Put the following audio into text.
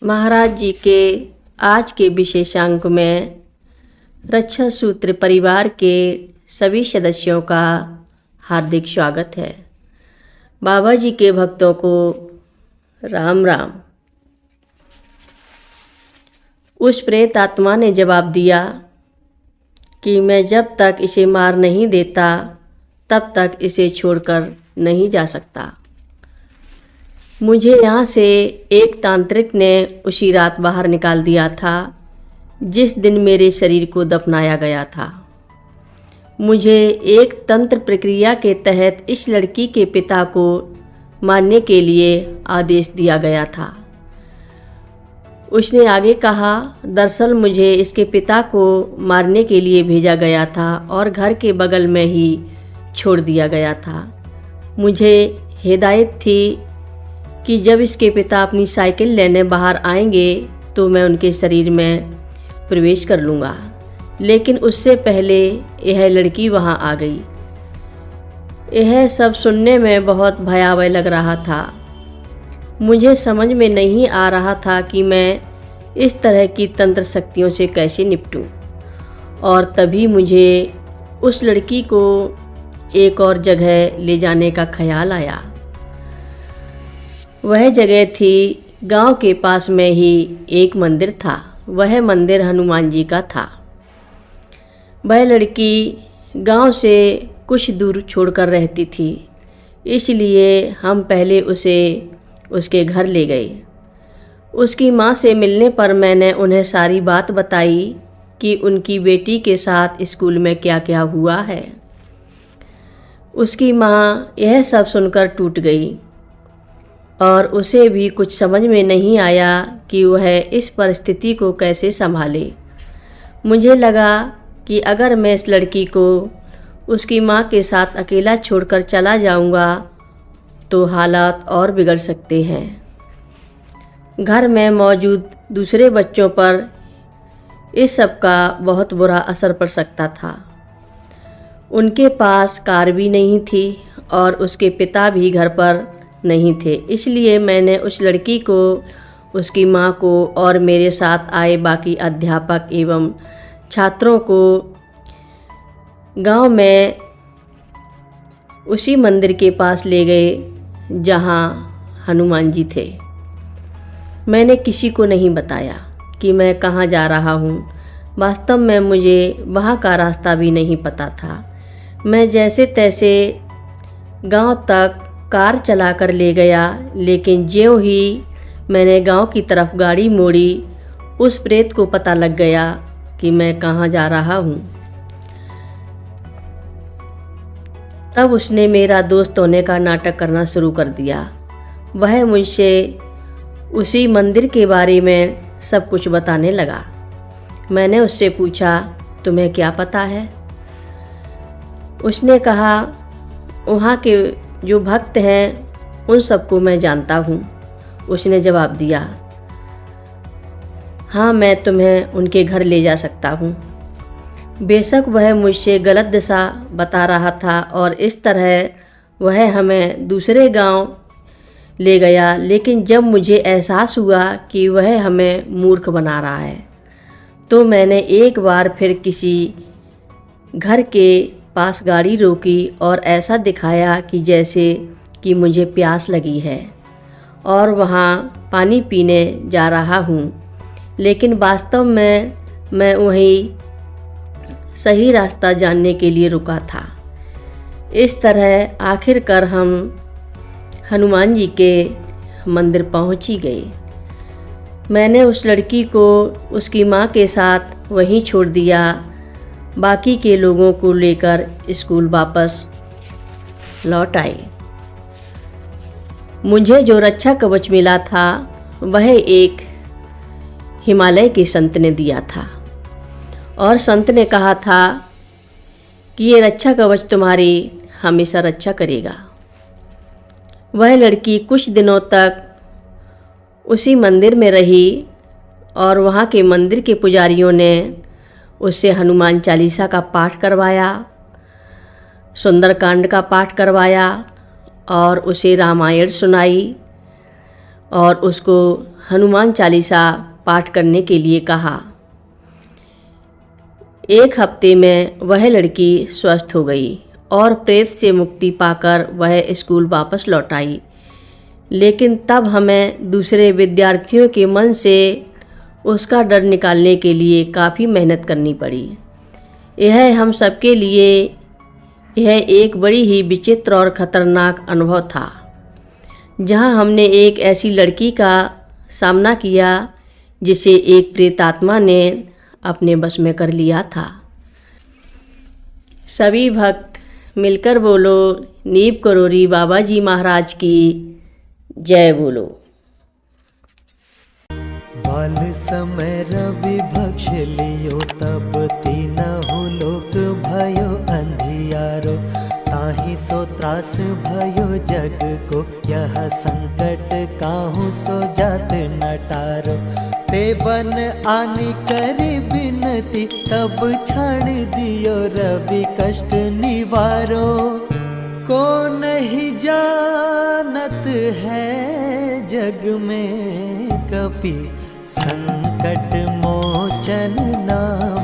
महाराज जी के आज के विशेषांक में रक्षा सूत्र परिवार के सभी सदस्यों का हार्दिक स्वागत है। बाबा जी के भक्तों को राम राम। उस प्रेत आत्मा ने जवाब दिया कि मैं जब तक इसे मार नहीं देता तब तक इसे छोड़कर नहीं जा सकता। मुझे यहाँ से एक तांत्रिक ने उसी रात बाहर निकाल दिया था जिस दिन मेरे शरीर को दफनाया गया था। मुझे एक तंत्र प्रक्रिया के तहत इस लड़की के पिता को मारने के लिए आदेश दिया गया था। उसने आगे कहा, दरअसल मुझे इसके पिता को मारने के लिए भेजा गया था और घर के बगल में ही छोड़ दिया गया था। मुझे हिदायत थी कि जब इसके पिता अपनी साइकिल लेने बाहर आएंगे तो मैं उनके शरीर में प्रवेश कर लूँगा, लेकिन उससे पहले यह लड़की वहाँ आ गई। यह सब सुनने में बहुत भयावह लग रहा था। मुझे समझ में नहीं आ रहा था कि मैं इस तरह की तंत्र शक्तियों से कैसे निपटूं, और तभी मुझे उस लड़की को एक और जगह ले जाने का ख्याल आया। वह जगह थी गांव के पास में ही एक मंदिर था। वह मंदिर हनुमान जी का था। वह लड़की गांव से कुछ दूर छोड़कर रहती थी, इसलिए हम पहले उसे उसके घर ले गए। उसकी माँ से मिलने पर मैंने उन्हें सारी बात बताई कि उनकी बेटी के साथ स्कूल में क्या क्या हुआ है। उसकी माँ यह सब सुनकर टूट गई और उसे भी कुछ समझ में नहीं आया कि वह इस परिस्थिति को कैसे संभाले। मुझे लगा कि अगर मैं इस लड़की को उसकी माँ के साथ अकेला छोड़कर चला जाऊंगा तो हालात और बिगड़ सकते हैं। घर में मौजूद दूसरे बच्चों पर इस सब का बहुत बुरा असर पड़ सकता था। उनके पास कार भी नहीं थी और उसके पिता भी घर पर नहीं थे, इसलिए मैंने उस लड़की को, उसकी माँ को और मेरे साथ आए बाकी अध्यापक एवं छात्रों को गांव में उसी मंदिर के पास ले गए जहां हनुमान जी थे। मैंने किसी को नहीं बताया कि मैं कहाँ जा रहा हूँ। वास्तव में मुझे वहाँ का रास्ता भी नहीं पता था। मैं जैसे तैसे गांव तक कार चलाकर ले गया, लेकिन ज्यों ही मैंने गांव की तरफ गाड़ी मोड़ी, उस प्रेत को पता लग गया कि मैं कहाँ जा रहा हूँ। तब उसने मेरा दोस्त होने का नाटक करना शुरू कर दिया। वह मुझसे उसी मंदिर के बारे में सब कुछ बताने लगा। मैंने उससे पूछा, तुम्हें क्या पता है? उसने कहा, वहाँ के जो भक्त हैं उन सबको मैं जानता हूँ। उसने जवाब दिया, हाँ, मैं तुम्हें उनके घर ले जा सकता हूँ। बेशक वह मुझसे गलत दिशा बता रहा था और इस तरह वह हमें दूसरे गांव ले गया, लेकिन जब मुझे एहसास हुआ कि वह हमें मूर्ख बना रहा है तो मैंने एक बार फिर किसी घर के पास गाड़ी रोकी और ऐसा दिखाया कि जैसे कि मुझे प्यास लगी है और वहाँ पानी पीने जा रहा हूँ, लेकिन वास्तव में मैं वहीं सही रास्ता जानने के लिए रुका था। इस तरह आखिरकार हम हनुमान जी के मंदिर पहुँच ही गए। मैंने उस लड़की को उसकी माँ के साथ वहीं छोड़ दिया। बाकी के लोगों को लेकर स्कूल वापस लौट आए। मुझे जो रक्षा कवच मिला था वह एक हिमालय के संत ने दिया था और संत ने कहा था कि ये रक्षा कवच तुम्हारी हमेशा रक्षा करेगा। वह लड़की कुछ दिनों तक उसी मंदिर में रही और वहाँ के मंदिर के पुजारियों ने उससे हनुमान चालीसा का पाठ करवाया, सुंदरकांड का पाठ करवाया और उसे रामायण सुनाई और उसको हनुमान चालीसा पाठ करने के लिए कहा। एक हफ्ते में वह लड़की स्वस्थ हो गई और प्रेत से मुक्ति पाकर वह स्कूल वापस लौट आई। लेकिन तब हमें दूसरे विद्यार्थियों के मन से उसका डर निकालने के लिए काफ़ी मेहनत करनी पड़ी। यह हम सबके लिए यह एक बड़ी ही विचित्र और ख़तरनाक अनुभव था, जहां हमने एक ऐसी लड़की का सामना किया जिसे एक प्रेतात्मा ने अपने बस में कर लिया था। सभी भक्त मिलकर बोलो नीम करोरी बाबा जी महाराज की जय बोलो। बाल समय रवि भक्ष लियो तब तीनहु लोक भयो अंधियारो। ताहि सो त्रास भयो जग को यह संकट काहू सो जात न टारो। ते बन आनी करी बिनती तब छाड़ दियो रवि कष्ट निवारो। को नहीं जानत है जग में कपि संकट मोचन नाम